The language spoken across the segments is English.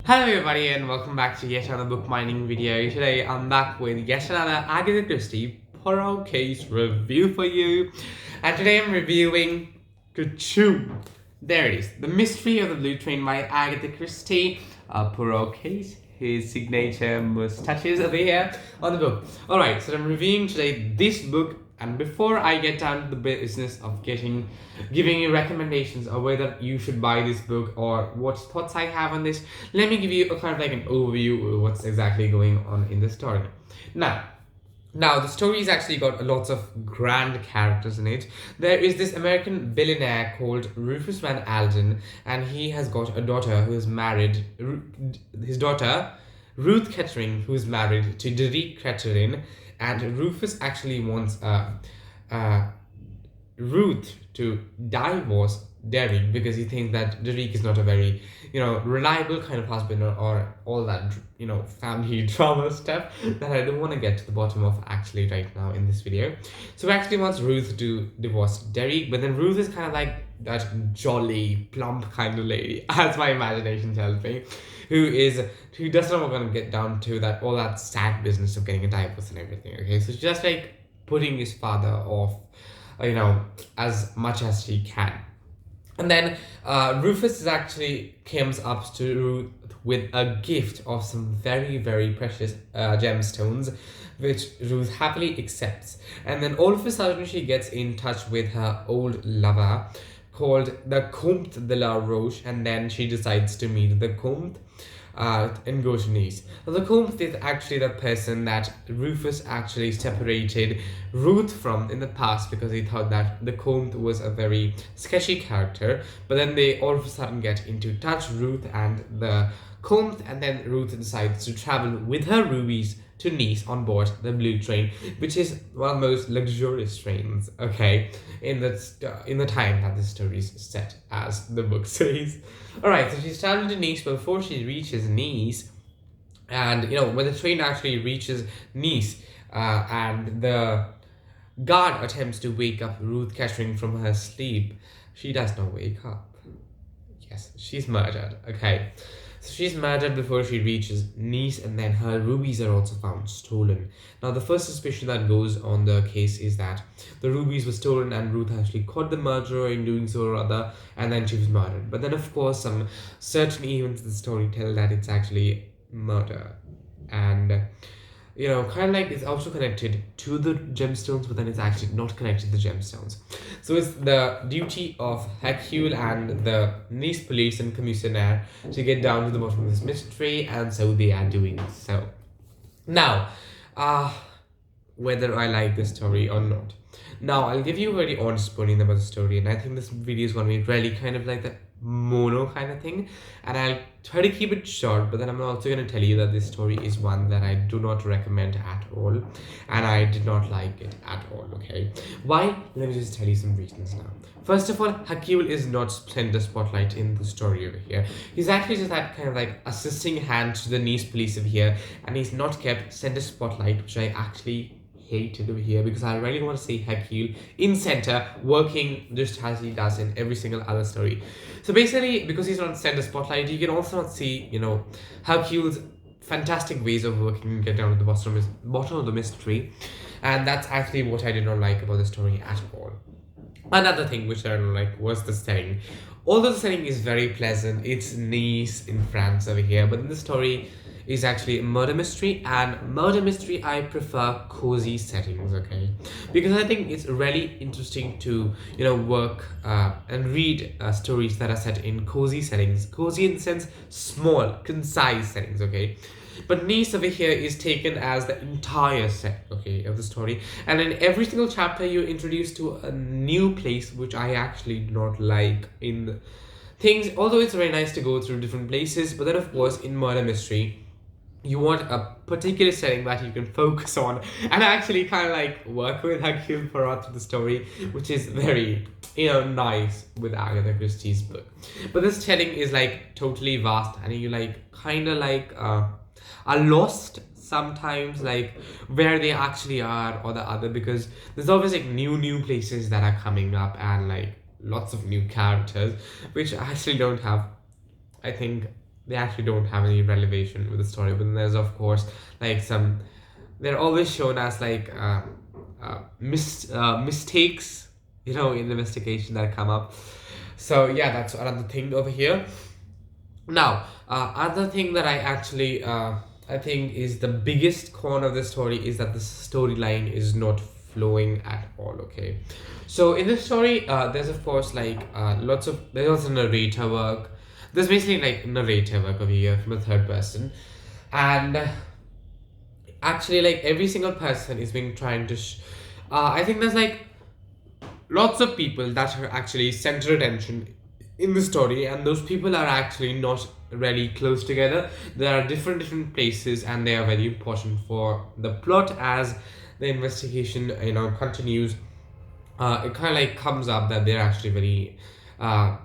Hello everybody and welcome back to yet another book mining video. Today I'm back with yet another Agatha Christie Poirot case review for you. And today I'm reviewing Kachoo. There it is. The Mystery of the Blue Train by Agatha Christie. A Poirot case. His signature mustaches over here on the book. Alright, so I'm reviewing today this book, and before I get down to the business of giving you recommendations of whether you should buy this book or what thoughts I have on this, let me give you a kind of like an overview of what's exactly going on in the story. Now, the story's actually got lots of grand characters in it. There is this American billionaire called Rufus Van Alden, and he has got a daughter who is married. His daughter, Ruth Kettering, who is married to Derek Kettering, and Rufus actually wants Ruth to divorce Derek because he thinks that Derek is not a very, reliable kind of husband or all that, family drama stuff that I don't want to get to the bottom of actually right now in this video. So he actually wants Ruth to divorce Derek, but then Ruth is kind of like that jolly, plump kind of lady, as my imagination tells me, who does not want to get down to that all that sad business of getting a divorce and everything. Okay, so just like putting his father off, as much as she can. And then Rufus is actually comes up to Ruth with a gift of some very, very precious gemstones, which Ruth happily accepts. And then all of a sudden she gets in touch with her old lover called the Comte de la Roche, and then she decides to meet the Comte and go to Nice. The Comte is actually the person that Rufus actually separated Ruth from in the past because he thought that the Comte was a very sketchy character. But then they all of a sudden get into touch, Ruth and the Comte, and then Ruth decides to travel with her rubies to Nice on board the Blue Train, which is one of the most luxurious trains, okay, in the time that the story is set, as the book says. Alright, so she's traveling to Nice, but before she reaches Nice, and when the train actually reaches Nice, and the guard attempts to wake up Ruth Kettering from her sleep, she does not wake up. Yes, she's murdered, okay. So she's murdered before she reaches Nice, and then her rubies are also found stolen. Now, the first suspicion that goes on the case is that the rubies were stolen and Ruth actually caught the murderer in doing so or other, and then she was murdered. But then, of course, some certain events in the story tell that it's actually murder. And kind of like it's also connected to the gemstones, but then it's actually not connected to the gemstones. So it's the duty of Hercule and the Nice police and commissionaire to get down to the bottom of this mystery, and so they are doing so. Now, whether I like this story or not. Now, I'll give you a very honest opinion about the story, and I think this video is going to be really kind of like that mono kind of thing, and I'll try to keep it short, but then I'm also going to tell you that this story is one that I do not recommend at all, and I did not like it at all, okay? Why? Let me just tell you some reasons now. First of all, Hercule is not center spotlight in the story over here. He's actually just that kind of like assisting hand to the Nice police over here, and he's not kept center spotlight, which I actually hated over here, because I really want to see Hercule in center, working just as he does in every single other story. So basically, because he's not center spotlight, you can also not see, Hercule's fantastic ways of working and get down to the bottom of the mystery. And that's actually what I did not like about the story at all. Another thing which I don't like was the setting. Although the setting is very pleasant, it's Nice in France over here, but in the story is actually a murder mystery, and murder mystery I prefer cozy settings, okay, because I think it's really interesting to work and read stories that are set in cozy settings, cozy in the sense small, concise settings, okay. But Nice over here is taken as the entire set, okay, of the story, and in every single chapter you're introduced to a new place, which I actually do not like in the things. Although it's very nice to go through different places, but then of course in murder mystery you want a particular setting that you can focus on and actually kind of like work with Hercule Poirot through the story, which is very, nice with Agatha Christie's book. But this setting is like totally vast, and you like kind of like are lost sometimes, like where they actually are or the other, because there's always like new places that are coming up and like lots of new characters, which I actually don't have, I think, they actually don't have any relevation with the story. But then there's of course like some, they're always shown as like mistakes, in the investigation that come up. So yeah, that's another thing over here. Now, other thing that I think is the biggest con of the story is that the storyline is not flowing at all. Okay, so in the story, there's of course like there's also narrator work. There's basically like narrator work over here from a third person, and actually like every single person is being trying to. I think there's like lots of people that are actually center attention in the story, and those people are actually not really close together. There are different places, and they are very important for the plot as the investigation continues. It kind of like comes up that they're actually very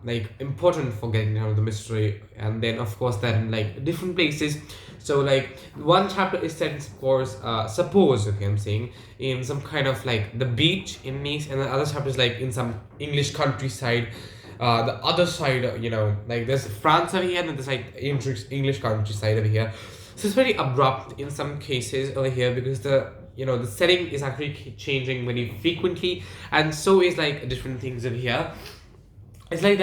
like important for getting down the mystery, and then of course they're in like different places. So like one chapter is set, of course, suppose, okay, I'm saying, in some kind of like the beach in Nice, and the other chapter is like in some English countryside. The other side, like there's France over here, and then there's like English countryside over here. So it's very abrupt in some cases over here, because the setting is actually changing very frequently, and so is like different things over here. It's like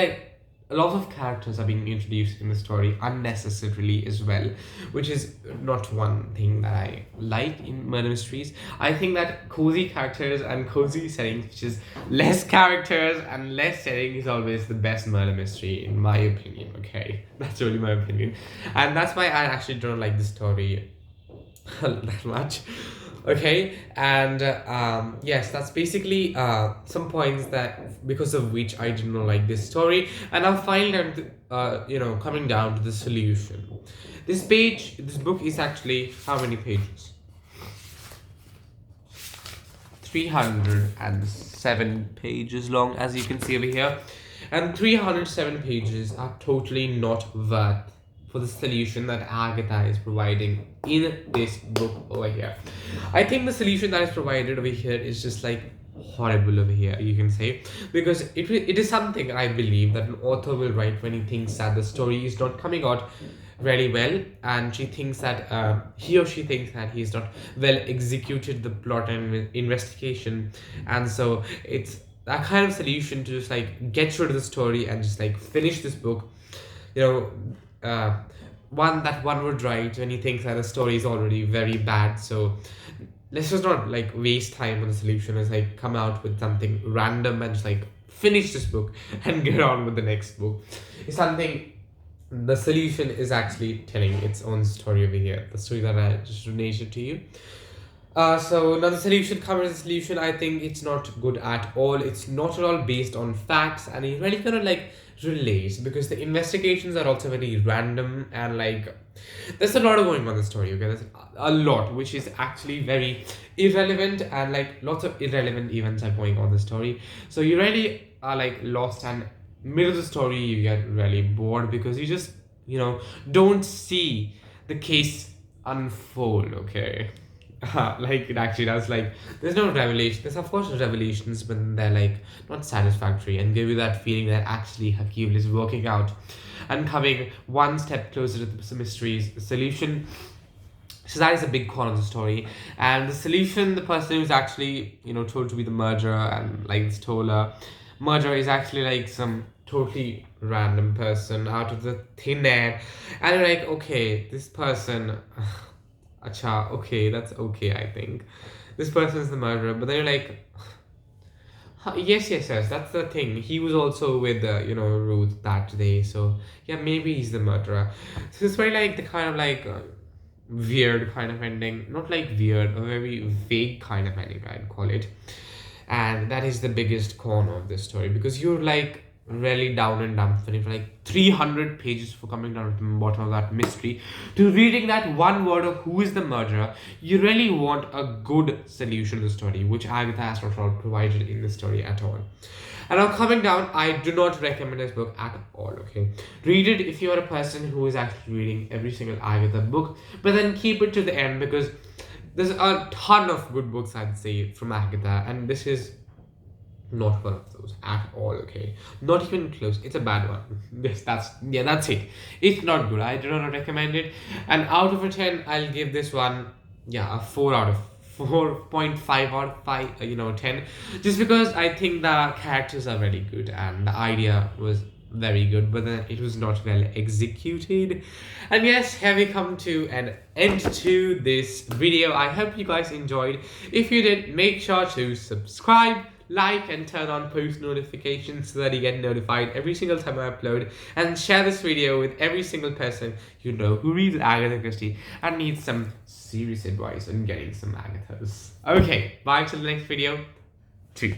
a lot of characters are being introduced in the story unnecessarily as well, which is not one thing that I like in murder mysteries. I think that cozy characters and cozy settings, which is less characters and less setting, is always the best murder mystery in my opinion. Okay, that's really my opinion, and that's why I actually don't like the story that much. Okay, and yes, that's basically some points that because of which I did not like this story. And I'm finally coming down to the solution. This book is actually how many pages? 307 pages long, as you can see over here, and 307 pages are totally not worth for the solution that Agatha is providing in this book over here. I think the solution that is provided over here is just like horrible over here, you can say, because it is something I believe that an author will write when he thinks that the story is not coming out very well, and she thinks that he or she thinks that he's not well executed the plot and investigation, and so it's that kind of solution to just like get rid of the story and just like finish this book. One would write when he thinks that the story is already very bad. So let's just not like waste time on the solution. Let's like come out with something random and just like finish this book and get on with the next book. It's something. The solution is actually telling its own story over here. The story that I just narrated to you. So now the solution covers the solution. I think it's not good at all. It's not at all based on facts, and it really kind of like relates, because the investigations are also very random, and like there's a lot of going on in the story. Okay, there's a lot which is actually very irrelevant, and like lots of irrelevant events are going on in the story. So you really are like lost, and middle of the story you get really bored because you just don't see the case unfold. Okay. Like it actually does. Like there's no revelation. There's of course revelations, but they're like not satisfactory and give you that feeling that actually Hercule is working out and coming one step closer to the mystery's solution. So that is a big con of the story. And the solution, the person who's actually told to be the murderer and like this told murderer is actually like some totally random person out of the thin air, and you're like, okay, this person acha, okay, that's okay, I think. This person is the murderer, but then you're like, yes, that's the thing. He was also with, Ruth that day, so yeah, maybe he's the murderer. So it's very like the kind of like weird kind of ending. Not like weird, a very vague kind of ending, I'd call it. And that is the biggest con of this story, because you're like really down and dumb for like 300 pages for coming down to the bottom of that mystery to reading that one word of who is the murderer. You really want a good solution to the story, which Agatha has not provided in the story at all. And now coming down, I do not recommend this book at all. Okay, read it if you are a person who is actually reading every single Agatha book, but then keep it to the end, because there's a ton of good books, I'd say, from Agatha, and this is Not one of those at all, okay? Not even close. It's a bad one. Yes, that's it. It's not good. I do not recommend it. And out of a 10, I'll give this one, yeah, a 4 out of 4.5 out of 5, 10. Just because I think the characters are very good and the idea was very good, but then it was not well executed. And yes, here we come to an end to this video. I hope you guys enjoyed. If you did, make sure to subscribe, like, and turn on post notifications so that you get notified every single time I upload, and share this video with every single person you know who reads Agatha Christie and needs some serious advice on getting some Agathas. Okay, bye till the next video. 2.